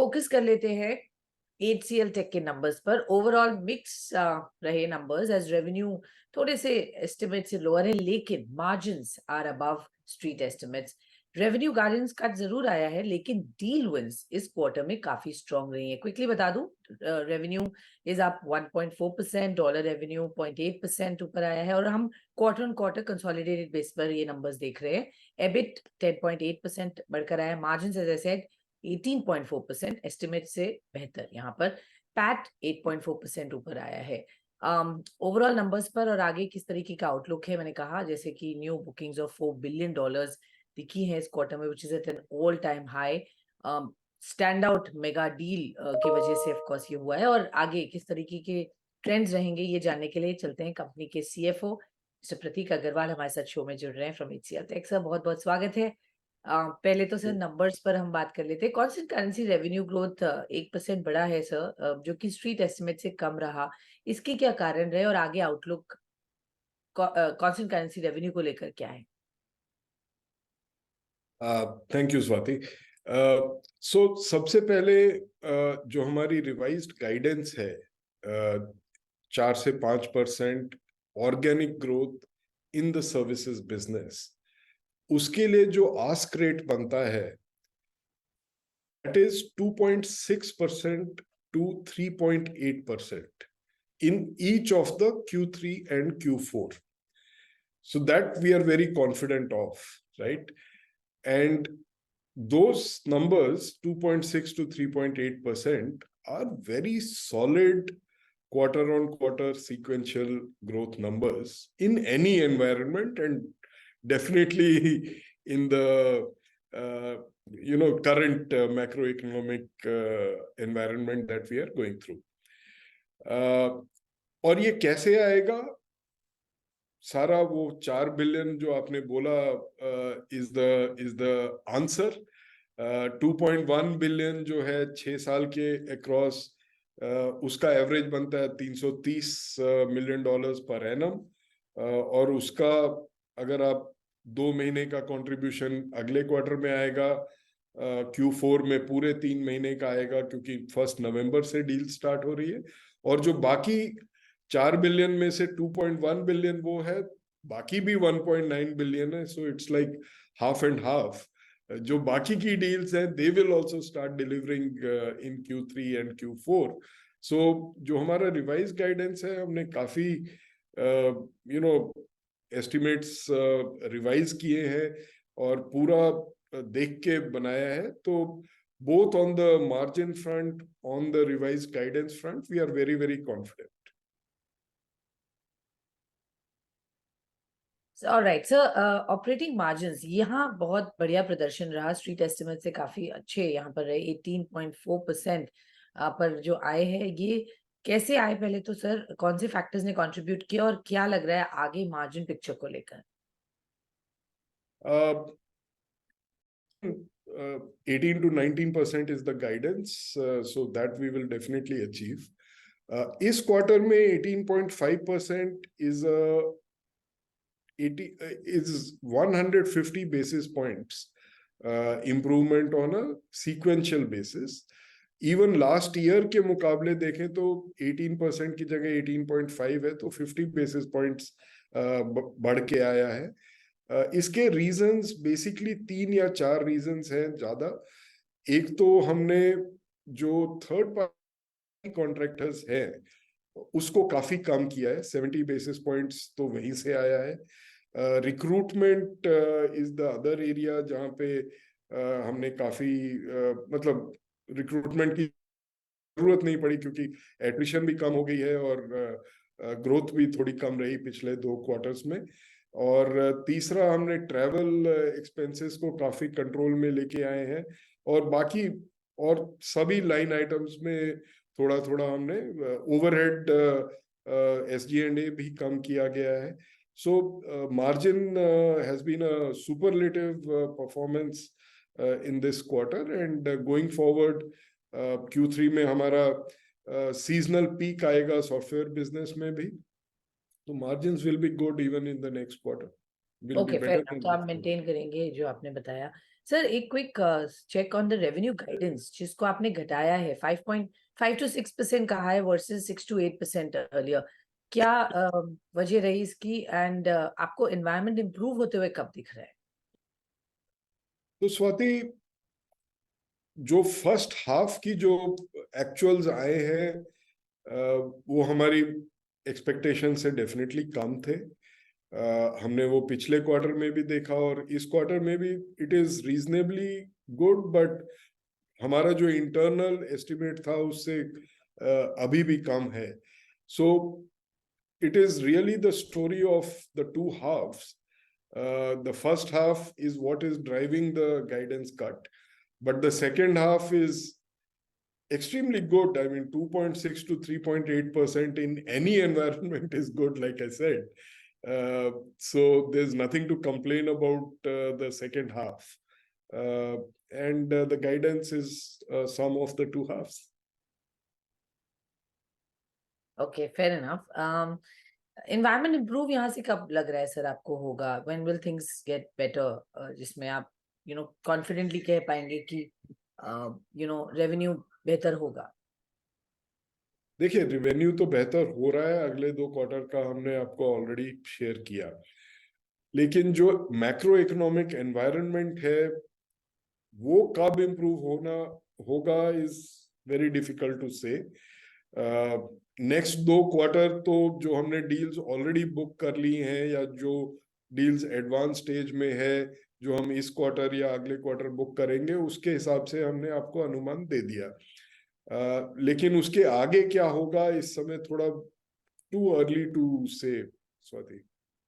Focus कर लेते हैं HCL टेक के नंबर्स पर। ओवरऑल मिक्स रहे नंबर्स, एज रेवेन्यू थोड़े से एस्टिमेट से लोअर है, लेकिन margins are above street estimates. Revenue guidance cut जरूर आया है, लेकिन डील विंस इस क्वार्टर में काफी स्ट्रांग रही है। क्विकली बता दूं, revenue is up 1.4%, dollar revenue 0.8% ऊपर आया है, और हम quarter on quarter consolidated base पर ये नंबर्स देख रहे हैं। एबिट 10.8% बढ़कर आया, margin as I said 18.4%, estimate से बेहतर यहाँ पर। पैट 8.4% ऊपर आया है। ओवरऑल नंबर्स पर और आगे किस तरीके का आउटलुक है, मैंने कहा जैसे कि न्यू बुकिंग्स ऑफ $4 बिलियन दिखी है इस क्वार्टर में, which is at an all time high. Stand out mega deal की वजह से ऑफ कोर्स ये हुआ है, और आगे किस तरीके के ट्रेंड्स रहेंगे ये जानने के लिए चलते हैं कंपनी के CFO मिस्टर प्रतीक अग्रवाल हमारे साथ शो में जुड़ रहे हैं फ्रॉम HCL टेक। सर बहुत बहुत स्वागत है। पहले तो सर नंबर्स पर हम बात कर लेते हैं। कांस्टेंट करेंसी रेवेन्यू ग्रोथ 1% बढ़ा है सर, जो कि स्ट्रीट एस्टिमेट से कम रहा। इसके क्या कारण रहे और आगे आउटलुक कांस्टेंट करेंसी रेवेन्यू को लेकर क्या है? Thank you Swati. सो सबसे पहले जो हमारी रिवाइज्ड गाइडेंस है 4 से 5% organic growth in the services business, उसके लिए जो आस्क रेट बनता है that is 2.6% to 3.8% in each of the Q3 and Q4. So that we are very confident of, right? And those numbers 2.6 to 3.8% are very solid quarter on quarter sequential growth numbers in any environment, and definitely in the current macroeconomic environment that we are going through. और ये कैसे आएगा? सारा वो 4 billion जो आपने बोला is the answer. 2.1 billion जो है 6 साल के अक्रॉस, उसका एवरेज बनता है $330 मिलियन पर एनम, और उसका अगर आप 2 महीने का कंट्रीब्यूशन अगले क्वार्टर में आएगा, Q4 में पूरे 3 महीने का आएगा क्योंकि 1 नवंबर से डील स्टार्ट हो रही है, और जो बाकी 4 बिलियन में से 2.1 बिलियन वो है, बाकी भी 1.9 बिलियन है। So it's like half and half. जो बाकी की डील्स हैं they will also start delivering in Q3 and Q4। सो जो हमारा रिवाइज गाइडेंस है, हमने काफी एस्टिमेट्स रिवाइज किए हैं और पूरा देख के बनाया है। तो both on the margin front, on the revised guidance front, we are very, very confident. Alright sir, operating margins यहाँ बहुत बढ़िया प्रदर्शन रहा, स्ट्रीट एस्टिमेट से काफी अच्छे यहाँ पर रहे। 18.4% पर जो आए हैं, ये कैसे आए? पहले तो सर कौन से फैक्टर्स ने कंट्रीब्यूट किया और क्या लग रहा है आगे मार्जिन पिक्चर को लेकर? 18 to 19% is the guidance, so that we will definitely achieve. इस क्वार्टर में 18.5% is 150 basis points improvement on a sequential basis. Even last year के मुकाबले देखें तो 18% की जगह 18.5 है, तो 50 basis points बढ़ के आया है। इसके रीजंस बेसिकली 3 या 4 रीजंस हैं ज्यादा। एक तो हमने जो थर्ड पार्टी कॉन्ट्रैक्टर्स हैं उसको काफी कम किया है, 70 बेसिस पॉइंट्स तो वहीं से आया है। Recruitment is the other area जहाँ पे हमने काफी मतलब रिक्रूटमेंट की जरूरत नहीं पड़ी क्योंकि एट्रिशन भी कम हो गई है और ग्रोथ भी थोड़ी कम रही पिछले 2 क्वार्टर्स में। और तीसरा, हमने ट्रैवल एक्सपेंसेस को काफी कंट्रोल में लेके आए हैं, और बाकी और सभी लाइन आइटम्स में थोड़ा थोड़ा हमने ओवरहेड SG&A भी कम किया गया है। So margin has been a superlative performance in this quarter, and going forward Q3 में हमारा सीजनल पीक आएगा सॉफ्टवेयर बिजनेस में भी, तो margins will be good even in the next quarter, will be better. तो आप मेंटेन करेंगे जो आपने बताया। सर एक quick check on the revenue guidance जिसको आपने घटाया है 5.5 to 6% कहा है वर्सेस 6 to 8% अर्लियर, क्या वजह रही इसकी एंड आपको एनवायरनमेंट इंप्रूव होते हुए कब दिख रहा है? तो स्वाति, जो फर्स्ट हाफ की जो एक्चुअल्स आए हैं वो हमारी एक्सपेक्टेशन से डेफिनेटली कम थे। हमने वो पिछले क्वार्टर में भी देखा और इस क्वार्टर में भी it is reasonably good, but हमारा जो इंटरनल एस्टिमेट था उससे अभी भी कम है। सो it is really the story of the two halves. The first half is what is driving the guidance cut, but the second half is extremely good. I mean, 2.6 to 3.8% in any environment is good, like I said. So there's nothing to complain about the second half. And the guidance is sum of the two halves. Okay, fair enough. Environment improve यहाँ से कब लग रहा है sir आपको होगा? When will things get better, जिसमें आप कॉन्फिडेंटली कह पाएंगे कि रेवेन्यू बेहतर होगा? देखिए, रिवेन्यू तो बेहतर हो रहा है, अगले 2 क्वार्टर का हमने आपको ऑलरेडी शेयर किया, लेकिन जो मैक्रो इकोनॉमिक एनवायरनमेंट है वो कब इम्प्रूव होगा इज वेरी डिफिकल्ट टू से। नेक्स्ट 2 क्वार्टर तो जो हमने डील्स ऑलरेडी बुक कर ली हैं या जो डील्स एडवांस स्टेज में है, जो हम इस क्वार्टर या अगले क्वार्टर बुक करेंगे, उसके हिसाब से हमने आपको अनुमान दे दिया। लेकिन उसके आगे क्या होगा इस समय थोड़ा टू अर्ली टू से, स्वाति।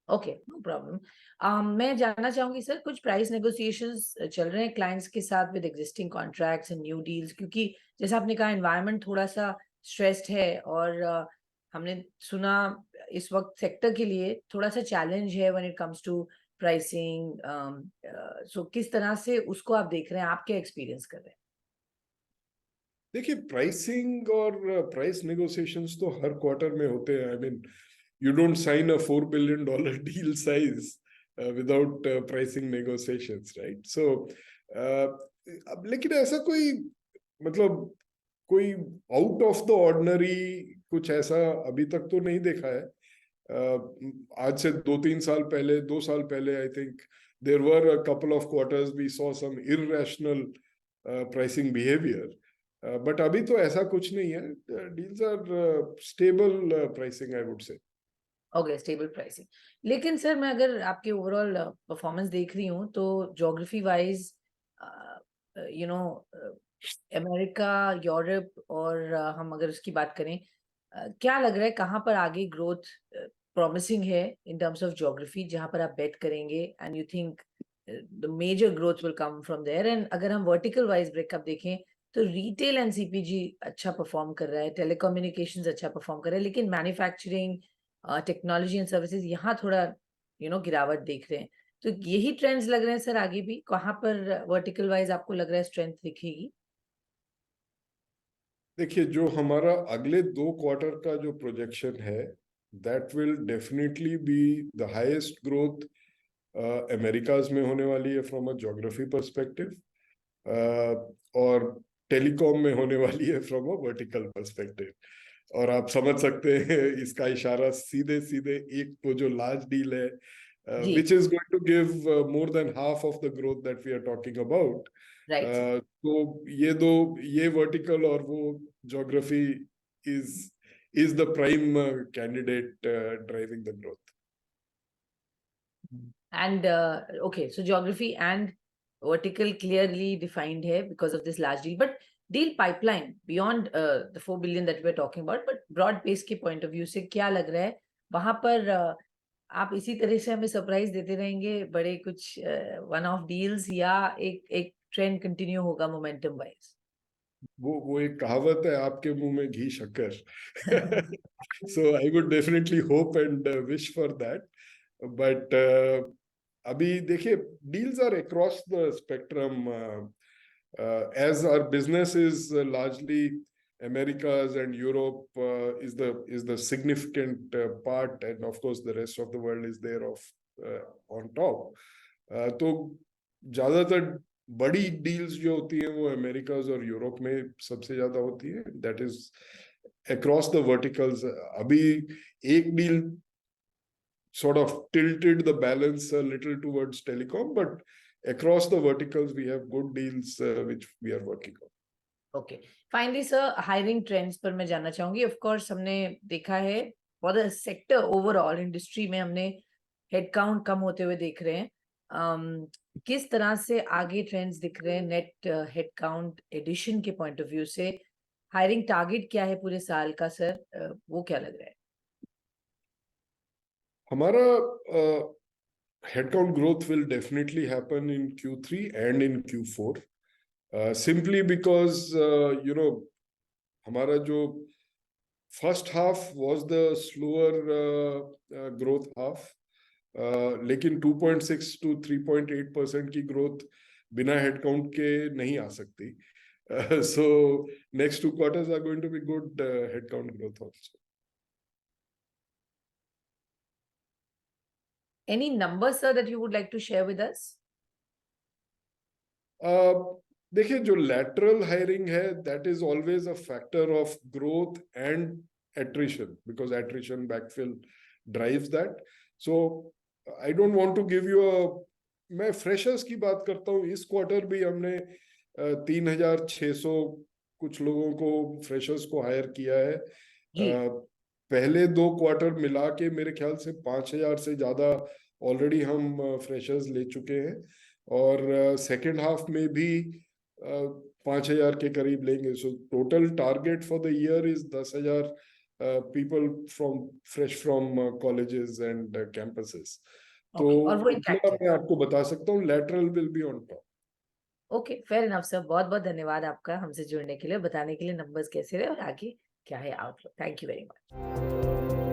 Okay, no problem. मैं जानना चाहूंगी सर, कुछ प्राइस नेगोशिएशंस चल रहे हैं क्लाइंट्स के साथ with existing contracts and new deals? क्योंकि जैसा आपने कहा एनवायरनमेंट थोड़ा सा स्ट्रेस्ड है और हमने सुना इस वक्त सेक्टर के लिए थोड़ा सा चैलेंज है when it comes to pricing. So किस तरह से उसको आप देख रहे हैं, आप क्या एक्सपीरियंस कर रहे हैं? देखिए, प्राइसिंग और प्राइस नेगोशिएशंस तो हर क्वार्टर में होते हैं। I mean, you don't sign a $4 billion deal size without pricing negotiations, right? So अब लेकिन ऐसा कोई मतलब कोई आउट ऑफ द ऑर्डिनरी कुछ ऐसा अभी तक तो नहीं देखा है। आज से 2-3 साल पहले, 2 साल पहले, I think there were a couple of quarters we saw some irrational pricing behavior, but अभी तो ऐसा कुछ नहीं है। Deals are stable pricing, I would say. Okay, stable pricing. लेकिन सर मैं अगर आपके ओवरऑल परफॉर्मेंस देख रही हूँ तो ज्योग्राफी वाइज अमेरिका, यूरोप और हम अगर उसकी बात करें, क्या लग रहा है कहाँ पर आगे ग्रोथ प्रॉमिसिंग है इन टर्म्स ऑफ ज्योग्राफी, जहाँ पर आप बेट करेंगे and you think the major growth will come from there? And अगर हम वर्टिकल वाइज ब्रेकअप देखें तो रिटेल एंड सीपीजी अच्छा परफॉर्म कर रहा है, टेलीकम्युनिकेशंस अच्छा परफॉर्म कर रहा है, लेकिन मैन्युफैक्चरिंग, टेक्नोलॉजी एंड सर्विसेज यहाँ थोड़ा गिरावट देख रहे हैं। तो यही ट्रेंड्स लग रहे हैं सर आगे भी? कहाँ पर वर्टिकल वाइज आपको लग रहा है स्ट्रेंथ दिखेगी? देखिए, जो हमारा अगले 2 क्वार्टर का जो प्रोजेक्शन है, that will definitely be the highest growth Americas में होने वाली है फ्रॉम अ ज्योग्राफी पर्सपेक्टिव, और टेलीकॉम में होने वाली है फ्रॉम अ वर्टिकल पर्सपेक्टिव। और आप समझ सकते हैं इसका इशारा सीधे सीधे एक तो जो लार्ज डील है which is going to give more than half of the growth that we are talking about. Right. तो ये वर्टिकल और वो geography is the prime candidate driving the growth. And okay, so geography and vertical clearly defined here because of this large deal. But deal pipeline beyond the 4 billion that we're talking about, but broad base के point of view से क्या लग रहा है वहां पर? आप इसी तरह से हमें सरप्राइज देते रहेंगे, बड़े कुछ वन ऑफ डील्स, या एक ट्रेंड कंटिन्यू होगा मोमेंटम वाइज? वो एक कहावत है, आपके मुंह में घी शक्कर। So I would definitely hope and wish for that, but अभी देखिए, deals are across the spectrum. As our business is largely Americas and Europe is the significant part, and of course the rest of the world is there on top. तो ज्यादातर बड़ी deals जो होती हैं वो America's और Europe में सबसे ज्यादा होती है, that is across the verticals. अभी एक deal sort of tilted the balance a little towards telecom, but across the verticals we have good deals which we are working on. Okay, finally sir hiring trends पर मैं जानना चाहूंगी। Of course हमने देखा है for the sector overall industry में हमने headcount कम होते हुए देख रहे हैं। किस तरह से आगे ट्रेंड्स दिख रहे हैं नेट हेडकाउंट एडिशन के पॉइंट ऑफ व्यू से? हायरिंग टारगेट क्या है पूरे साल का सर, वो क्या लग रहा है? हमारा headcount growth will definitely happen in Q3 and in Q4, simply because हमारा जो first half was the slower growth half, लेकिन 2.6 to 3.8% की ग्रोथ बिना हेडकाउंट के नहीं आ सकती। So next 2 quarters are going to be good headcount growth also. Any numbers sir that you would like to share with us? देखिए, जो lateral hiring है that is always a factor of growth and attrition, because attrition backfill drives that. So I don't want to give you a, मैं freshers की बात करता हूँ। इस quarter भी हमने 3,600 कुछ लोगों को freshers को हायर किया है। पहले 2 क्वार्टर मिला के मेरे ख्याल से 5,000 से ज्यादा ऑलरेडी हम फ्रेशर्स ले चुके हैं, और सेकेंड हाफ में भी 5,000 के करीब लेंगे। So total target for the year is 10,000 people fresh from colleges and campuses. तो इतना मैं आपको बता सकता हूँ, lateral will be on top. Okay, fair enough sir. बहुत बहुत धन्यवाद आपका हमसे जुड़ने के लिए, बताने के लिए नंबर्स कैसे रहे और आगे क्या है outlook. Thank you very much.